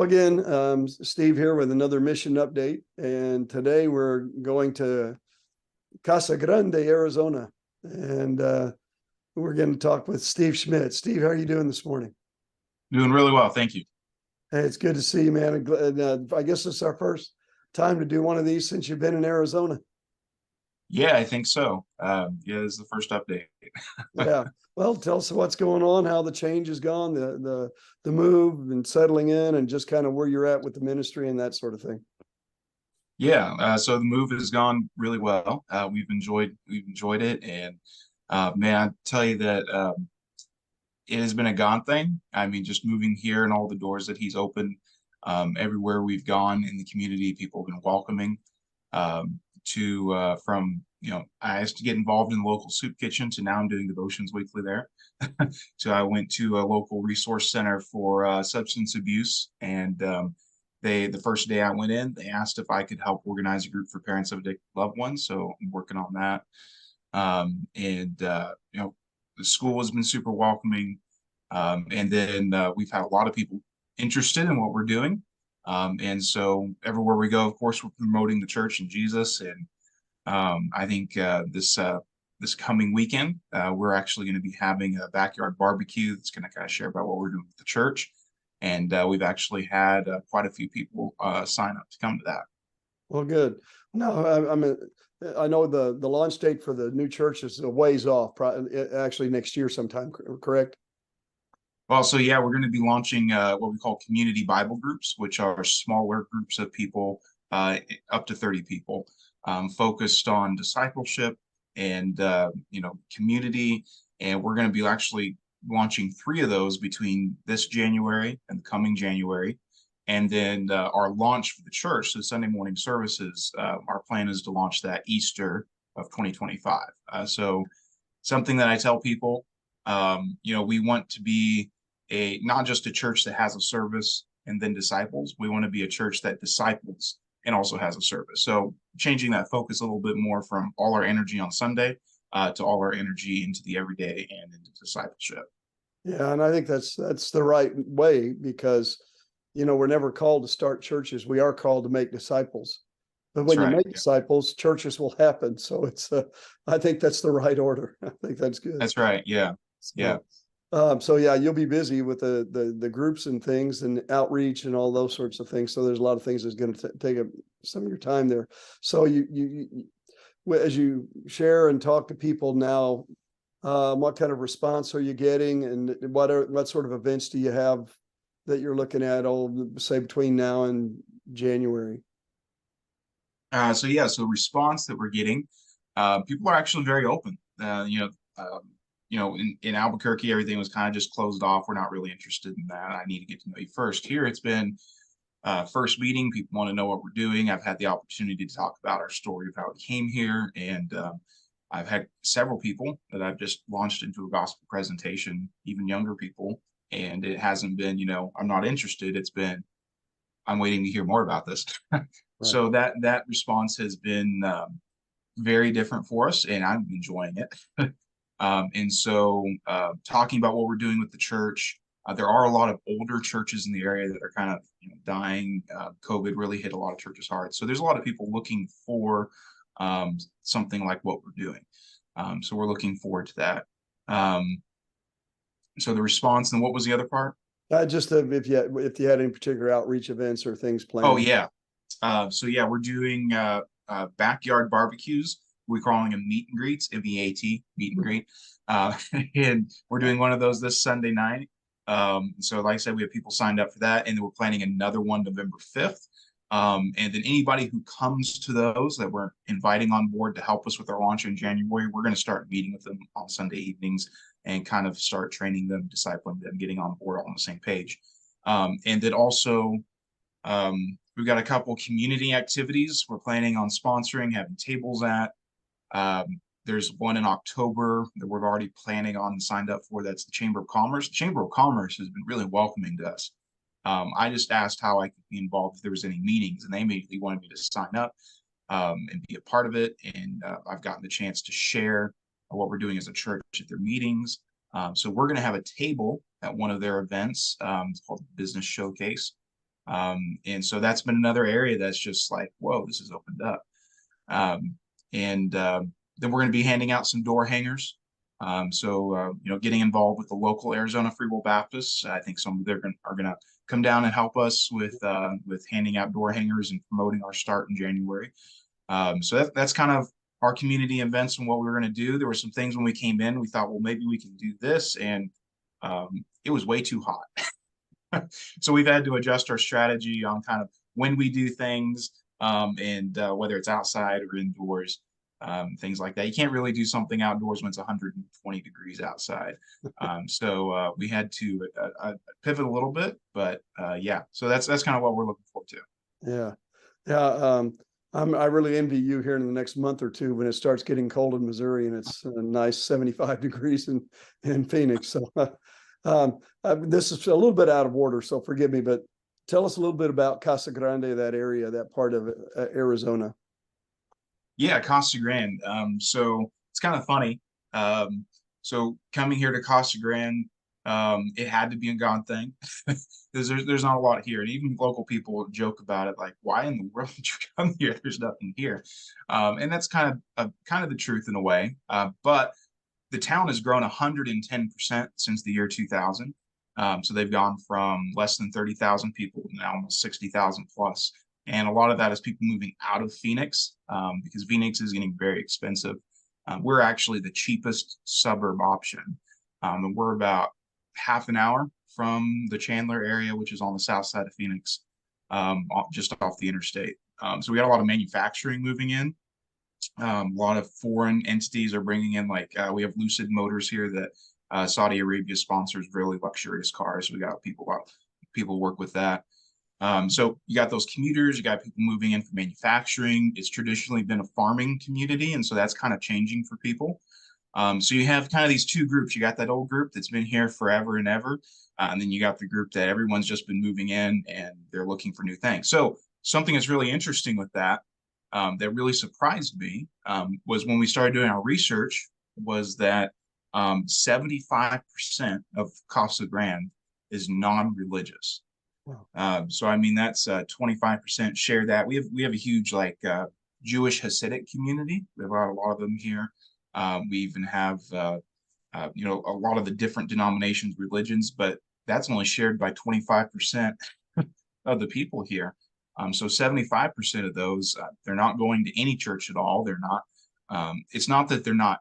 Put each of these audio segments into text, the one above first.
again, Steve here with another mission update. And today we're going to Casa Grande, Arizona. And we're going to talk with Steve Schmidt. Steve, how are you doing this morning? Doing really well, thank you. Hey, it's good to see you, man. I guess it's our first time to do one of these since you've been in Arizona. Yeah, I think so. Yeah, this is the first update. Yeah. Well, tell us what's going on, how the change has gone, the move and settling in, and just kind of where you're at with the ministry and that sort of thing. Yeah, so the move has gone really well. We've enjoyed it, and man, I tell you that it has been a God thing. I mean, just moving here and all the doors that He's opened, everywhere we've gone in the community, people have been welcoming. From I used to get involved in the local soup kitchen to now I'm doing devotions weekly there. So I went to a local resource center for substance abuse, and the first day I went in, they asked if I could help organize a group for parents of addicted loved ones. So I'm working on that. And the school has been super welcoming. And then we've had a lot of people interested in what we're doing. And so everywhere we go, of course, we're promoting the church and Jesus. And I think this coming weekend, we're actually going to be having a backyard barbecue that's going to kind of share about what we're doing with the church. And we've actually had quite a few people sign up to come to that. Well, good. No, I know the launch date for the new church is a ways off, actually next year sometime, correct? Well, so yeah, we're going to be launching what we call community Bible groups, which are smaller groups of people, up to 30 people, focused on discipleship and community. And we're going to be actually launching 3 of those between this January and the coming January. And then our launch for the church, so Sunday morning services, our plan is to launch that Easter of 2025. So something that I tell people, we want to be not just a church that has a service and then disciples. We want to be a church that disciples and also has a service. So changing that focus a little bit more from all our energy on Sunday to all our energy into the everyday and into discipleship. Yeah, and I think that's the right way, because we're never called to start churches. We are called to make disciples. But That's when you right. make Yeah. disciples, churches will happen. So I think that's the right order. I think that's good. That's right. Yeah. Yeah. So yeah, you'll be busy with the groups and things and outreach and all those sorts of things. So there's a lot of things that's going to take up some of your time there. So you as you share and talk to people now, what kind of response are you getting, and what sort of events do you have that you're looking at, say between now and January? So response that we're getting, people are actually very open. In Albuquerque, everything was kind of just closed off. We're not really interested in that. I need to get to know you first. Here, it's been first meeting. People want to know what we're doing. I've had the opportunity to talk about our story of how we came here, and I've had several people that I've just launched into a gospel presentation, even younger people, and it hasn't been, I'm not interested. It's been, I'm waiting to hear more about this. Right. So that response has been very different for us, and I'm enjoying it. And so talking about what we're doing with the church, there are a lot of older churches in the area that are kind of dying. COVID really hit a lot of churches hard. So there's a lot of people looking for something like what we're doing. So we're looking forward to that. So the response, and what was the other part? Just if you had any particular outreach events or things planned. Oh, yeah. So yeah, we're doing backyard barbecues. We're calling them meet and greets, MEAT, meet and greet. And we're doing one of those this Sunday night. So like I said, we have people signed up for that, and then we're planning another one November 5th. And then anybody who comes to those that we're inviting on board to help us with our launch in January, we're going to start meeting with them on Sunday evenings and kind of start training them, discipling them, getting on board all on the same page. And then also, we've got a couple community activities we're planning on sponsoring, having tables at. There's one in October that we're already planning on and signed up for. That's the Chamber of Commerce. The Chamber of Commerce has been really welcoming to us. I just asked how I could be involved if there was any meetings, and they immediately wanted me to sign up and be a part of it. And I've gotten the chance to share what we're doing as a church at their meetings. So we're going to have a table at one of their events. It's called Business Showcase. And so that's been another area that's just like, whoa, this has opened up. Um, and then we're going to be handing out some door hangers. Getting involved with the local Arizona Free Will Baptists. I think some of them are going to come down and help us with handing out door hangers and promoting our start in January. So that's kind of our community events and what we were going to do. There were some things when we came in, we thought, well, maybe we can do this, and it was way too hot. So we've had to adjust our strategy on kind of when we do things, and whether it's outside or indoors, things like that. You can't really do something outdoors when it's 120 degrees outside. So we had to pivot a little bit, but yeah, so that's kind of what we're looking forward to. Yeah. Yeah. I really envy you here in the next month or two when it starts getting cold in Missouri and it's a nice 75 degrees in Phoenix. So this is a little bit out of order, so forgive me, but tell us a little bit about Casa Grande, that area, that part of Arizona. Yeah, Casa Grande. So it's kind of funny. So coming here to Casa Grande, it had to be a God thing because there's not a lot here, and even local people joke about it, like, "Why in the world did you come here? There's nothing here," and that's kind of the truth in a way. But the town has grown 110% since the year 2000. So they've gone from less than 30,000 people to now almost 60,000 plus. And a lot of that is people moving out of Phoenix because Phoenix is getting very expensive. We're actually the cheapest suburb option. And we're about half an hour from the Chandler area, which is on the south side of Phoenix, just off the interstate. So we got a lot of manufacturing moving in. A lot of foreign entities are bringing in, like we have Lucid Motors here that Saudi Arabia sponsors really luxurious cars. We got people work with that. So you got those commuters, you got people moving in for manufacturing. It's traditionally been a farming community, and so that's kind of changing for people. So you have kind of these two groups. You got that old group that's been here forever and ever, and then you got the group that everyone's just been moving in and they're looking for new things. So something that's really interesting with that, that really surprised me, was when we started doing our research, was that 75% of Casa Grande is non-religious. Wow. So I mean that's 25% share that. We have a huge Jewish Hasidic community. We have a lot of them here. We even have a lot of the different denominations, religions, but that's only shared by 25% of the people here. So 75% of those, they're not going to any church at all. They're not. It's not that they're not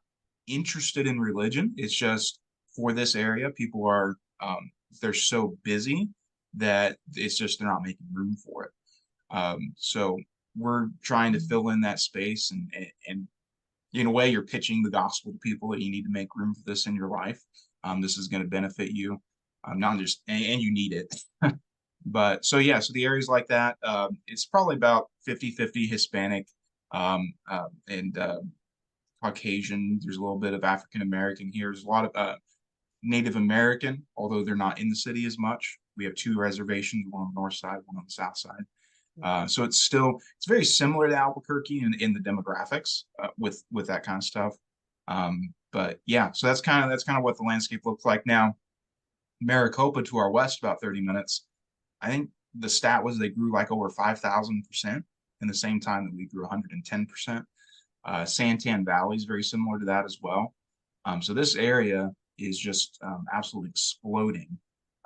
interested in religion. It's just for this area, people are they're so busy that it's just they're not making room for it. So we're trying to fill in that space, and in a way, you're pitching the gospel to people that you need to make room for this in your life. This is going to benefit you, not just and you need it. But so yeah, so the areas like that, it's probably about 50-50 Hispanic and Caucasian. There's a little bit of African American here. There's a lot of Native American, although they're not in the city as much. We have two reservations, one on the north side, one on the south side. So it's very similar to Albuquerque in the demographics with that kind of stuff. But yeah, so that's kind of what the landscape looks like now. Maricopa to our west, about 30 minutes. I think the stat was they grew like over 5,000% in the same time that we grew 110%. Santan Valley is very similar to that as well. So this area is just absolutely exploding.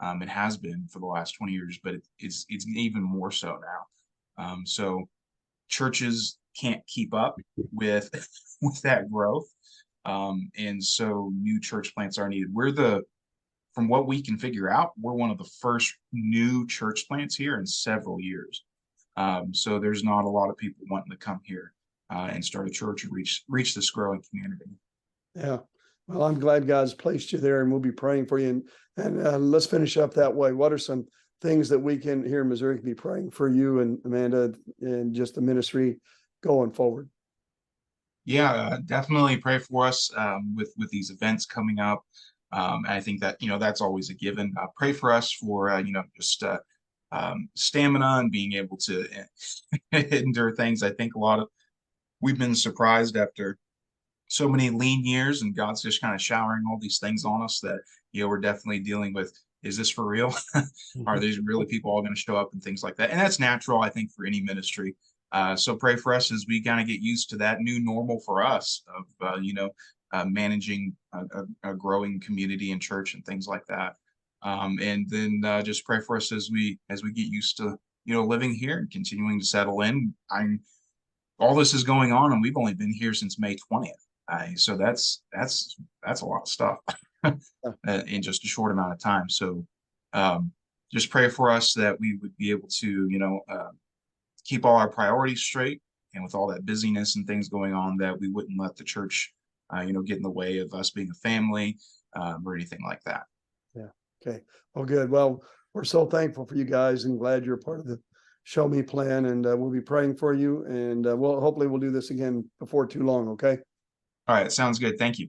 It has been for the last 20 years, but it's even more so now. So churches can't keep up with with that growth, and so new church plants are needed. From what we can figure out, we're one of the first new church plants here in several years. So there's not a lot of people wanting to come here and start a church and reach this growing community. Yeah. Well, I'm glad God's placed you there, and we'll be praying for you. And let's finish up that way. What are some things that we can here in Missouri can be praying for you and Amanda and just the ministry going forward? Yeah, definitely pray for us with these events coming up. And I think that that's always a given. Pray for us for just stamina and being able to endure things. I think we've been surprised after so many lean years, and God's just kind of showering all these things on us that we're definitely dealing with is this for real? Are these really people all going to show up and things like that? And that's natural, I think, for any ministry. So pray for us as we kind of get used to that new normal for us of, managing a growing community and church and things like that. And then just pray for us as we get used to, living here and continuing to settle in. All this is going on, and we've only been here since May 20th. So that's a lot of stuff in just a short amount of time. So just pray for us that we would be able to, keep all our priorities straight, and with all that busyness and things going on, that we wouldn't let the church, get in the way of us being a family or anything like that. Yeah. Okay. Well, good. Well, we're so thankful for you guys and glad you're part of the Show Me plan, and we'll be praying for you, and hopefully we'll do this again before too long. Okay. All right. Sounds good. Thank you.